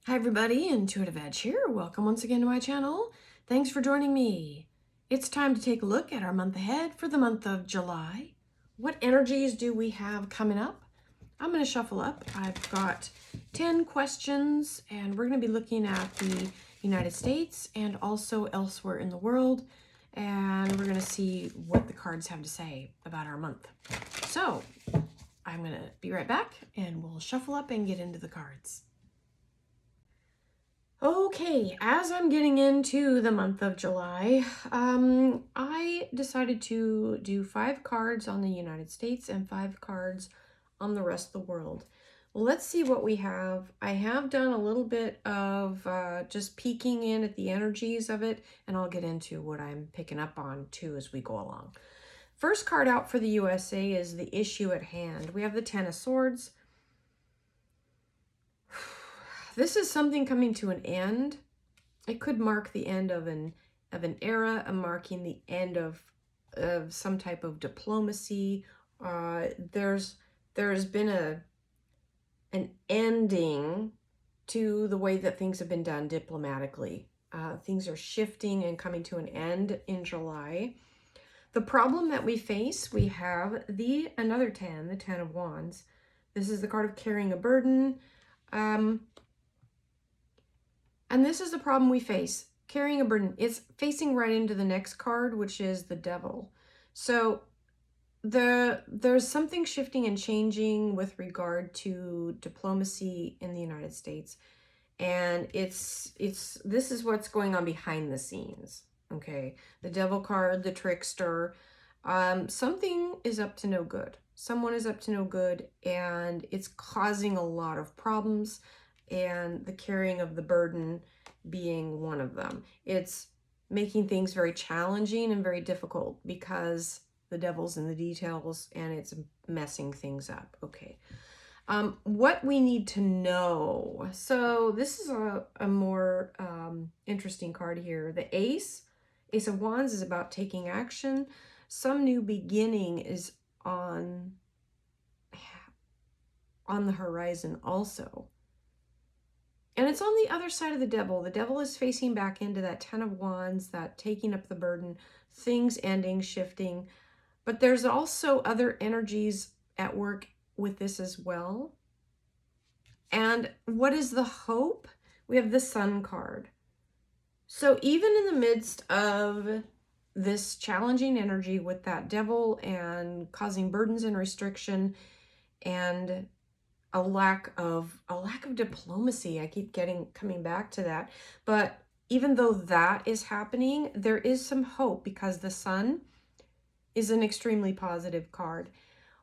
Hi everybody, Intuitive Edge here. Welcome once again to my channel. Thanks for joining me. It's time to take a look at our month ahead for the month of July. What energies do we have coming up? I'm going to shuffle up. I've got 10 questions and we're going to be looking at the United States and also elsewhere in the world. And we're going to see what the cards have to say about our month. So I'm going to be right back and we'll shuffle up and get into the cards. Okay, as I'm getting into the month of July, I decided to do 5 cards on the United States and 5 cards on the rest of the world. Let's see what we have. I have done a little bit of just peeking in at the energies of it, and I'll get into what I'm picking up on too as we go along. First card out for the USA is the issue at hand. We have the Ten of Swords. This is something coming to an end. It could mark the end of an era, marking the end of some type of diplomacy. There's been an ending to the way that things have been done diplomatically. Things are shifting and coming to an end in July. The problem that we face, we have another 10, the 10 of Wands. This is the card of carrying a burden. And this is the problem we face. Carrying a burden. It's facing right into the next card, which is the Devil. So there's something shifting and changing with regard to diplomacy in the United States. And this is what's going on behind the scenes. Okay. The Devil card, the trickster. Something is up to no good. Someone is up to no good, and it's causing a lot of problems. And the carrying of the burden being one of them. It's making things very challenging and very difficult because the devil's in the details and it's messing things up. Okay. What we need to know. So this is a more interesting card here. The Ace of Wands is about taking action. Some new beginning is on the horizon also. And it's on the other side of the Devil. The Devil is facing back into that 10 of Wands, that taking up the burden, things ending, shifting. But there's also other energies at work with this as well. And what is the hope? We have the Sun card. So even in the midst of this challenging energy with that Devil and causing burdens and restriction and a lack of diplomacy. I keep coming back to that. But even though that is happening, there is some hope because the Sun is an extremely positive card.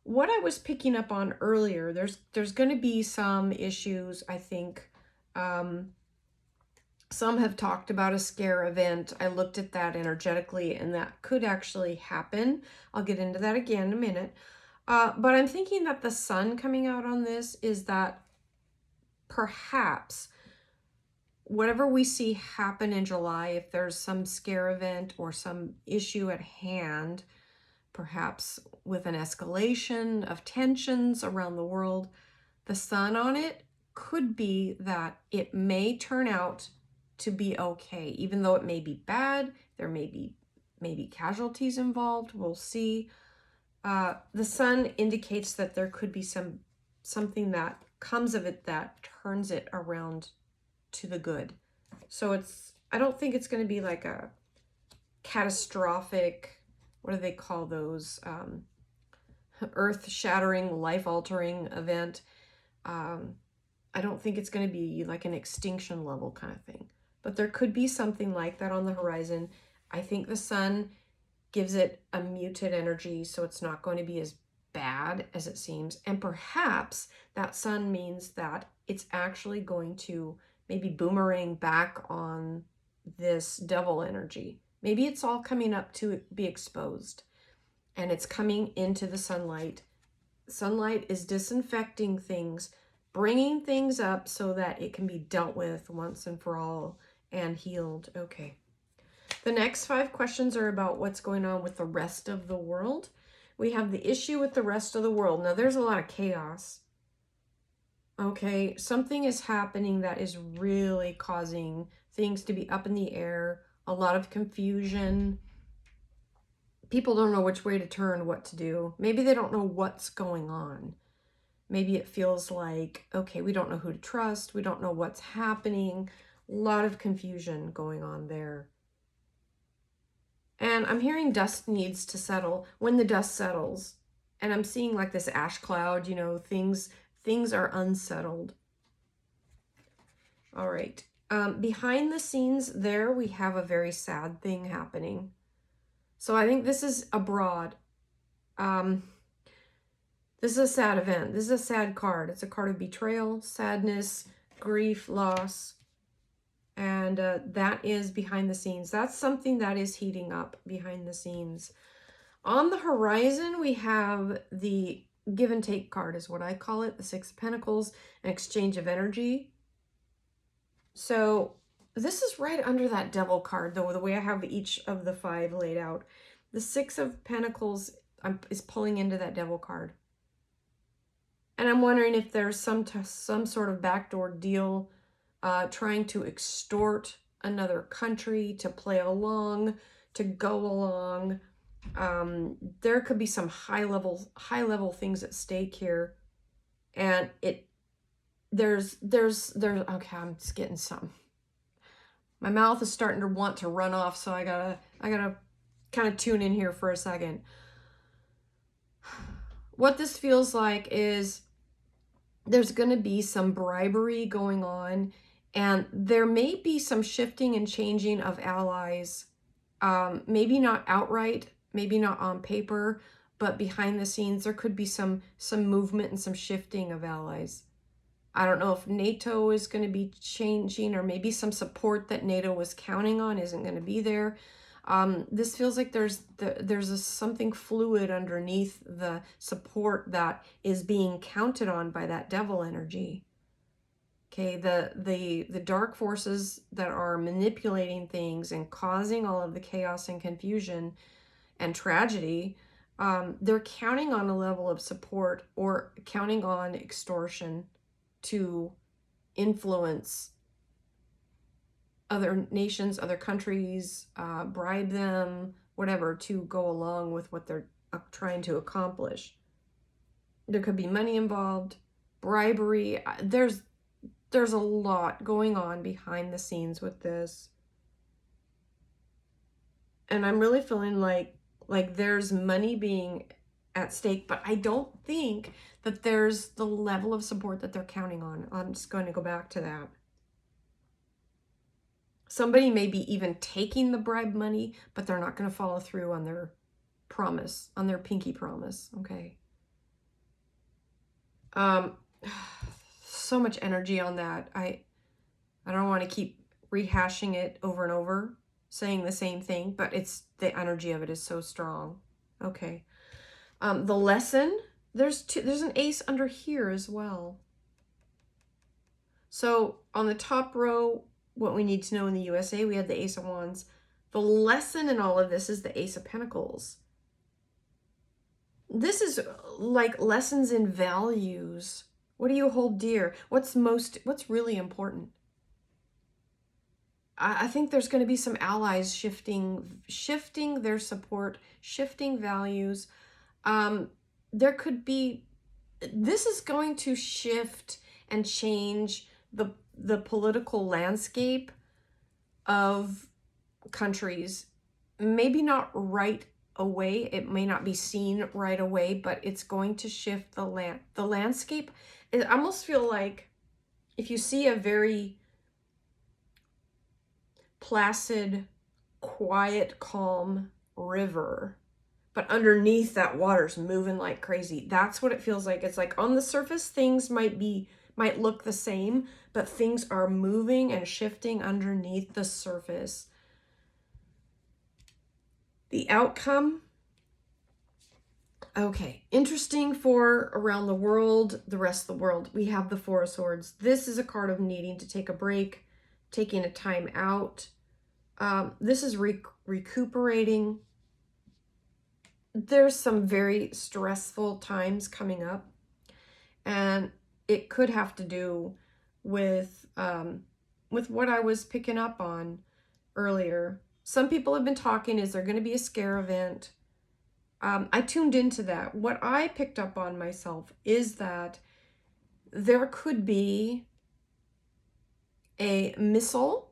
What I was picking up on earlier, there's going to be some issues, I think. Some have talked about a scare event. I looked at that energetically, and that could actually happen. I'll get into that again in a minute. But I'm thinking that the Sun coming out on this is that perhaps whatever we see happen in July, if there's some scare event or some issue at hand, perhaps with an escalation of tensions around the world, the Sun on it could be that it may turn out to be okay, even though it may be bad. There may be maybe casualties involved. We'll see. The Sun indicates that there could be something that comes of it that turns it around to the good. So I don't think it's going to be like a catastrophic, what do they call those, earth-shattering, life-altering event. I don't think it's going to be like an extinction level kind of thing. But there could be something like that on the horizon. I think the Sun gives it a muted energy, so it's not going to be as bad as it seems. And perhaps that Sun means that it's actually going to maybe boomerang back on this Devil energy. Maybe it's all coming up to be exposed, and it's coming into the sunlight. Sunlight is disinfecting things, bringing things up so that it can be dealt with once and for all and healed. Okay. The next 5 questions are about what's going on with the rest of the world. We have the issue with the rest of the world. Now, there's a lot of chaos. Okay, something is happening that is really causing things to be up in the air, a lot of confusion. People don't know which way to turn, what to do. Maybe they don't know what's going on. Maybe it feels like, okay, we don't know who to trust. We don't know what's happening. A lot of confusion going on there. And I'm hearing dust needs to settle. When the dust settles, and I'm seeing like this ash cloud, you know, things are unsettled. All right. Behind the scenes there, we have a very sad thing happening. So I think this is abroad. This is a sad event. This is a sad card. It's a card of betrayal, sadness, grief, loss. And that is behind the scenes. That's something that is heating up behind the scenes. On the horizon, we have the give and take card is what I call it. The Six of Pentacles, an exchange of energy. So this is right under that Devil card, though, the way I have each of the 5 laid out. The Six of Pentacles is pulling into that Devil card. And I'm wondering if there's some sort of backdoor deal trying to extort another country to play along, to go along. There could be some high level things at stake here. And there's okay, I'm just getting some. My mouth is starting to want to run off, so I gotta kind of tune in here for a second. What this feels like is there's going to be some bribery going on, and there may be some shifting and changing of allies. Maybe not outright, maybe not on paper, but behind the scenes there could be some movement and some shifting of allies. I don't know if NATO is going to be changing, or maybe some support that NATO was counting on isn't going to be there. This feels like there's something fluid underneath the support that is being counted on by that Devil energy. Okay, the dark forces that are manipulating things and causing all of the chaos and confusion and tragedy, they're counting on a level of support or counting on extortion to influence other nations, other countries, bribe them, whatever, to go along with what they're trying to accomplish. There could be money involved, bribery. There's a lot going on behind the scenes with this. And I'm really feeling like there's money being at stake, but I don't think that there's the level of support that they're counting on. I'm just going to go back to that. Somebody may be even taking the bribe money, but they're not going to follow through on their promise, on their pinky promise, okay? So much energy on that. I don't want to keep rehashing it over and over, saying the same thing, but it's the energy of it is so strong. Okay. The lesson, there's an ace under here as well. So on the top row, what we need to know in the USA, we had the Ace of Wands. The lesson in all of this is the Ace of Pentacles. This is like lessons in values. What do you hold dear? What's really important? I think there's going to be some allies shifting their support, shifting values. There could be, this is going to shift and change the political landscape of countries. Maybe not right away. It may not be seen right away, but it's going to shift the landscape. I almost feel like if you see a very placid, quiet, calm river, but underneath that water's moving like crazy. That's what it feels like. It's like on the surface, things might look the same, but things are moving and shifting underneath the surface. The outcome, okay, interesting for around the world, the rest of the world. We have the Four of Swords. This is a card of needing to take a break, taking a time out. This is recuperating. There's some very stressful times coming up, and it could have to do with what I was picking up on earlier. Some people have been talking, is there going to be a scare event? I tuned into that. What I picked up on myself is that there could be a missile,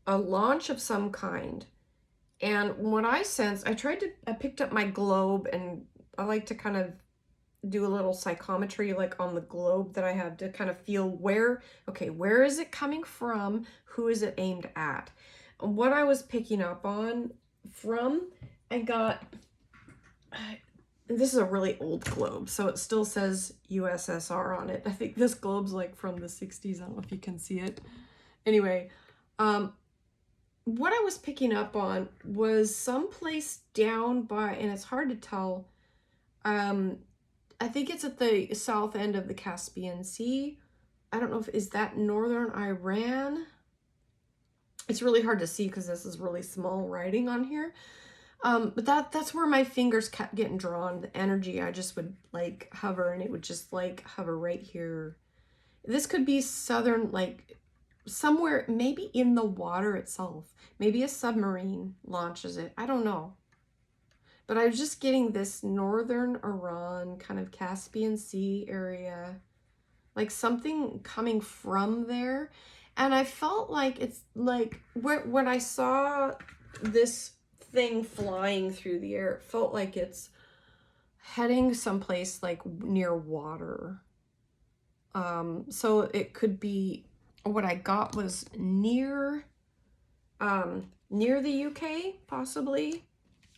a launch of some kind. And what I sensed, I picked up my globe, and I like to kind of do a little psychometry like on the globe that I have to kind of feel where is it coming from? Who is it aimed at? And what I was picking up on this is a really old globe, so it still says USSR on it. I think this globe's like from the 60s. I don't know if you can see it. Anyway, what I was picking up on was someplace down by, and it's hard to tell, I think it's at the south end of the Caspian Sea. I don't know is that northern Iran? It's really hard to see because this is really small writing on here. But that's where my fingers kept getting drawn. The energy, I just would like hover, and it would just like hover right here. This could be southern, like somewhere, maybe in the water itself. Maybe a submarine launches it. I don't know. But I was just getting this northern Iran, kind of Caspian Sea area, like something coming from there. And I felt like it's like when I saw this thing flying through the air, it felt like it's heading someplace like near water. So it could be, what I got was near the UK, possibly.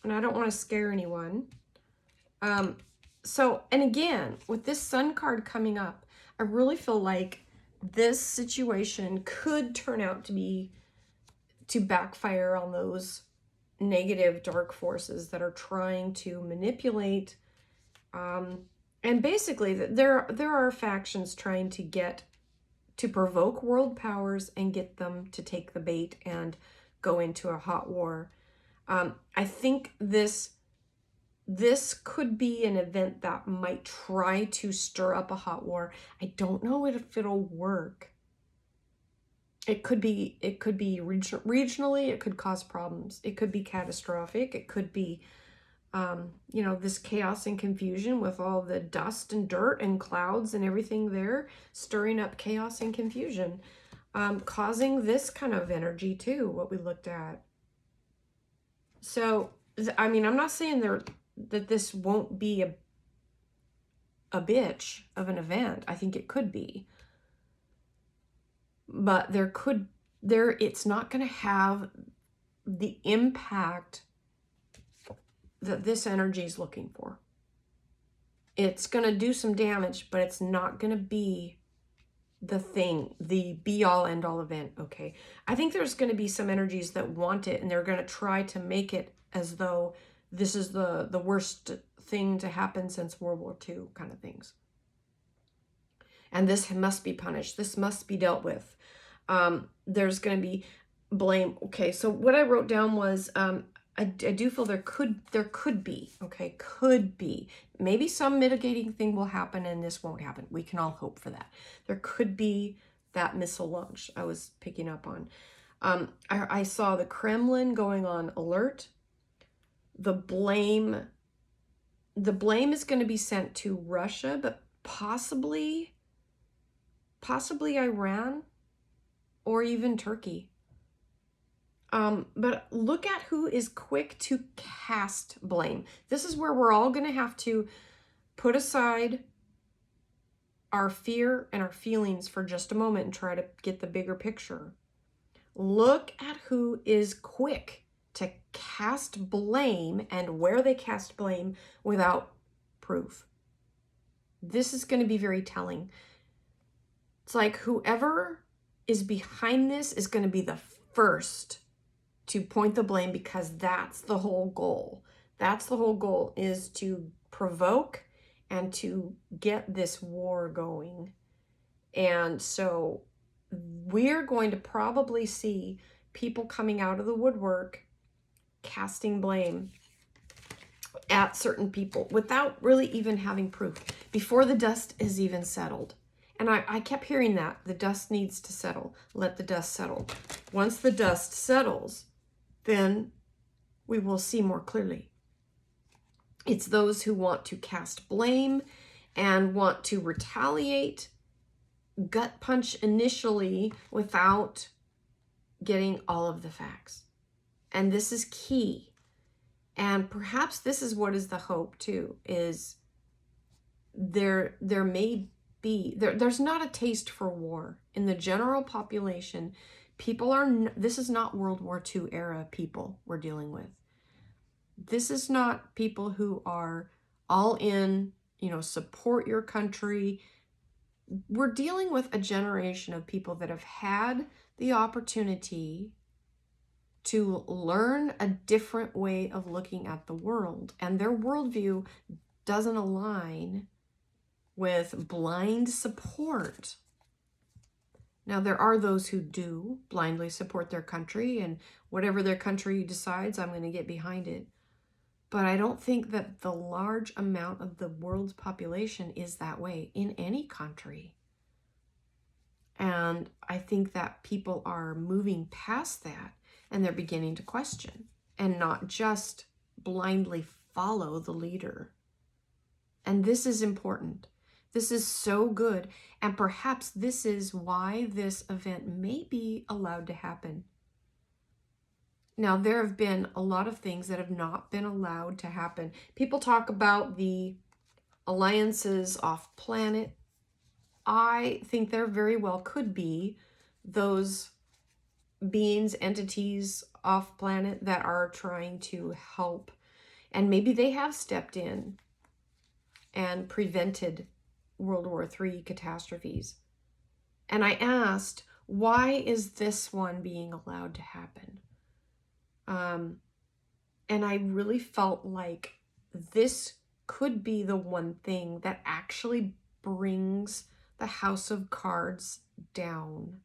And I don't want to scare anyone. So, and again, with this Sun card coming up, I really feel like this situation could turn out to backfire on those negative dark forces that are trying to manipulate. And basically, there are factions trying to provoke world powers and get them to take the bait and go into a hot war. I think this could be an event that might try to stir up a hot war. I don't know if it'll work. It could be regionally, it could cause problems. It could be catastrophic. It could be, this chaos and confusion with all the dust and dirt and clouds and everything there, stirring up chaos and confusion, causing this kind of energy too, what we looked at. So, I mean, I'm not saying that this won't be a bitch of an event. I think it could be. But it's not going to have the impact that this energy is looking for. It's going to do some damage, but it's not going to be the be all end all event. Okay. I think there's going to be some energies that want it, and they're going to try to make it as though this is the worst thing to happen since World War II kind of things. And this must be punished. This must be dealt with. There's going to be blame. Okay. So what I wrote down was, I do feel there could be, could be. Maybe some mitigating thing will happen and this won't happen. We can all hope for that. There could be that missile launch I was picking up on. I saw the Kremlin going on alert. The blame is going to be sent to Russia, but possibly Iran or even Turkey. But look at who is quick to cast blame. This is where we're all going to have to put aside our fear and our feelings for just a moment and try to get the bigger picture. Look at who is quick to cast blame and where they cast blame without proof. This is going to be very telling. It's like whoever is behind this is going to be the first to point the blame, because that's the whole goal. That's the whole goal, is to provoke and to get this war going. And so we're going to probably see people coming out of the woodwork casting blame at certain people without really even having proof, before the dust is even settled. And I kept hearing that. The dust needs to settle. Let the dust settle. Once the dust settles, then we will see more clearly. It's those who want to cast blame and want to retaliate, gut punch initially without getting all of the facts. And this is key. And perhaps this is what is the hope too, is there may be, there's not a taste for war. In the general population, people are, this is not World War II era people we're dealing with. This is not people who are all in, support your country. We're dealing with a generation of people that have had the opportunity to learn a different way of looking at the world, and their worldview doesn't align with blind support. Now, there are those who do blindly support their country, and whatever their country decides, I'm going to get behind it. But I don't think that the large amount of the world's population is that way in any country. And I think that people are moving past that, and they're beginning to question and not just blindly follow the leader. And this is important. This is so good. And perhaps this is why this event may be allowed to happen. Now, there have been a lot of things that have not been allowed to happen. People talk about the alliances off planet. I think there very well could be those beings, entities off planet that are trying to help. And maybe they have stepped in and prevented World War III catastrophes. And I asked, why is this one being allowed to happen? And I really felt like this could be the one thing that actually brings the house of cards down.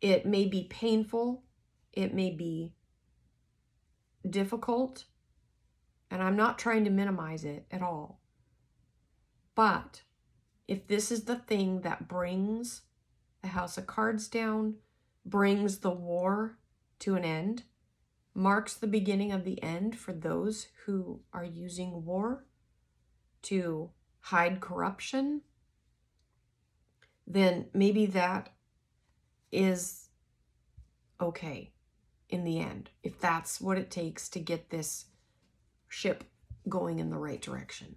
It may be painful, it may be difficult, and I'm not trying to minimize it at all. But if this is the thing that brings the house of cards down, brings the war to an end, marks the beginning of the end for those who are using war to hide corruption, then maybe that is okay in the end, if that's what it takes to get this ship going in the right direction.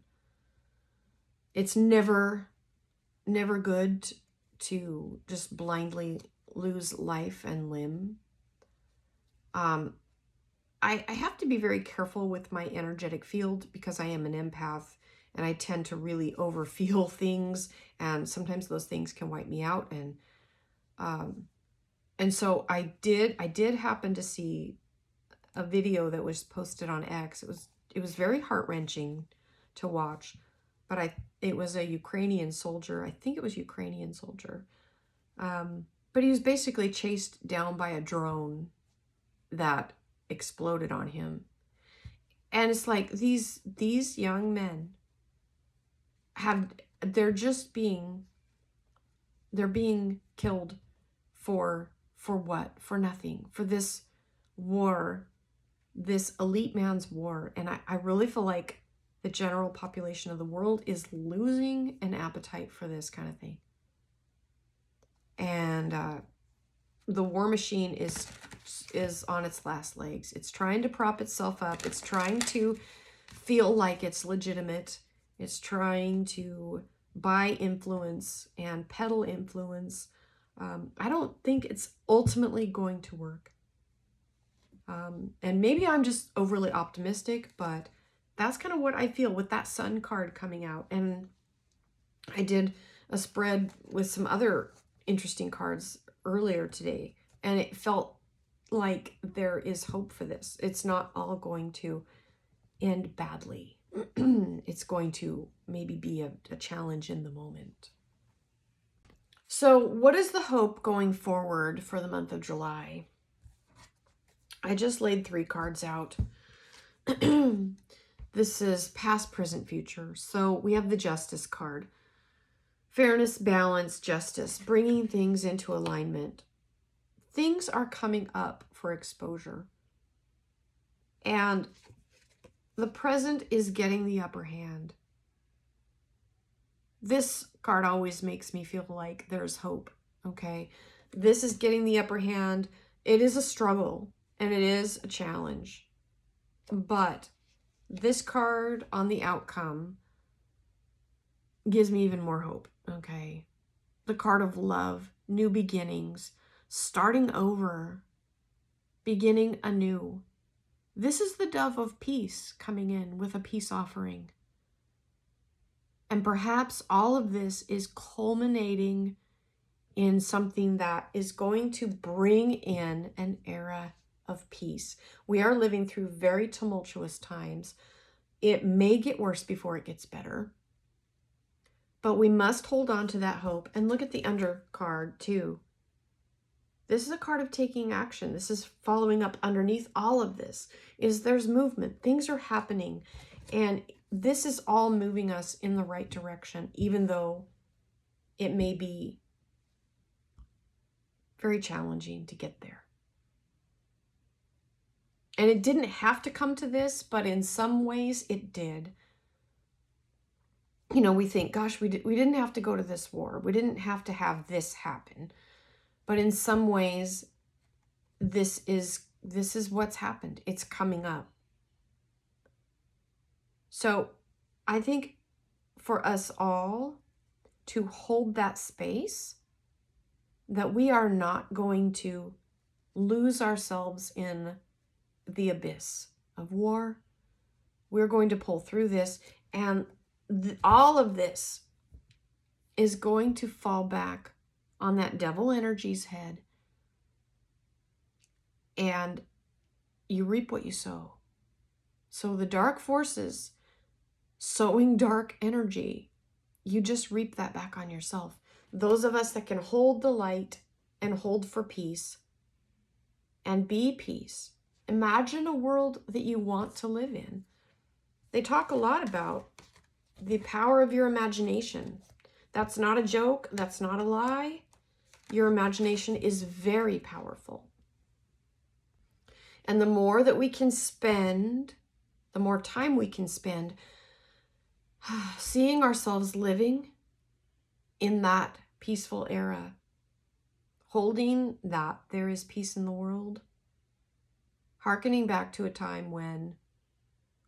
It's never good to just blindly lose life and limb. I have to be very careful with my energetic field because I am an empath and I tend to really overfeel things, and sometimes those things can wipe me out. And so I did happen to see a video that was posted on X. It was very heart-wrenching to watch, but it was a Ukrainian soldier. I think it was Ukrainian soldier. But he was basically chased down by a drone that exploded on him. And it's like these young men they're being killed for what? For nothing. For this war, this elite man's war. And I really feel like the general population of the world is losing an appetite for this kind of thing. And the war machine is on its last legs. It's trying to prop itself up. It's trying to feel like it's legitimate. It's trying to buy influence and peddle influence. I don't think it's ultimately going to work. And maybe I'm just overly optimistic, but that's kind of what I feel with that Sun card coming out. And I did a spread with some other interesting cards earlier today, and it felt like there is hope for this. It's not all going to end badly. It's going to maybe be a challenge in the moment. So what is the hope going forward for the month of July? I just laid 3 cards out. This is past, present, future. So we have the Justice card. Fairness, balance, justice, bringing things into alignment. Things are coming up for exposure. And the present is getting the upper hand. This card always makes me feel like there's hope, okay? This is getting the upper hand. It is a struggle and it is a challenge. But this card on the outcome gives me even more hope, okay? The card of love, new beginnings, starting over, beginning anew. This is the dove of peace coming in with a peace offering. And perhaps all of this is culminating in something that is going to bring in an era of peace. We are living through very tumultuous times. It may get worse before it gets better. But we must hold on to that hope. And look at the undercard too. This is a card of taking action. This is following up underneath all of this. There's movement. Things are happening. And this is all moving us in the right direction, even though it may be very challenging to get there. And it didn't have to come to this, but in some ways it did. You know, we think, gosh, we didn't have to go to this war. We didn't have to have this happen. But in some ways, this is what's happened. It's coming up. So I think for us all to hold that space, that we are not going to lose ourselves in the abyss of war. We're going to pull through this, and all of this is going to fall back on that devil energy's head, and you reap what you sow. So the dark forces sowing dark energy, you just reap that back on yourself. Those of us that can hold the light and hold for peace and be peace. Imagine a world that you want to live in. They talk a lot about the power of your imagination. That's not a joke. That's not a lie. Your imagination is very powerful. And the more that we can spend, the more time we can spend seeing ourselves living in that peaceful era, holding that there is peace in the world, hearkening back to a time when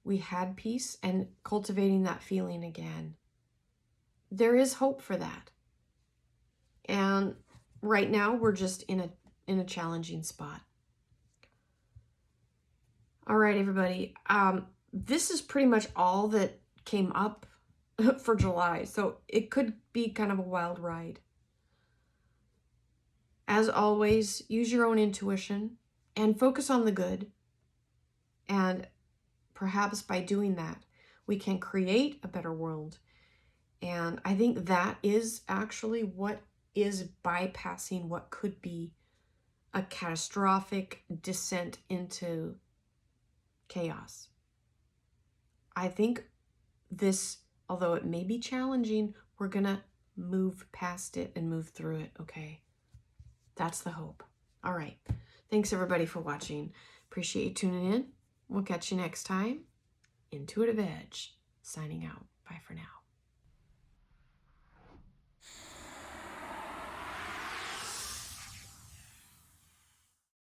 we had peace and cultivating that feeling again. There is hope for that. And right now we're just in a challenging spot. All right, everybody. This is pretty much all that came up for July. So it could be kind of a wild ride. As always, use your own intuition and focus on the good. And perhaps by doing that, we can create a better world. And I think that is actually what is bypassing what could be a catastrophic descent into chaos. I think this, although it may be challenging, we're going to move past it and move through it, okay? That's the hope. All right. Thanks, everybody, for watching. Appreciate you tuning in. We'll catch you next time. Intuitive Edge, signing out. Bye for now.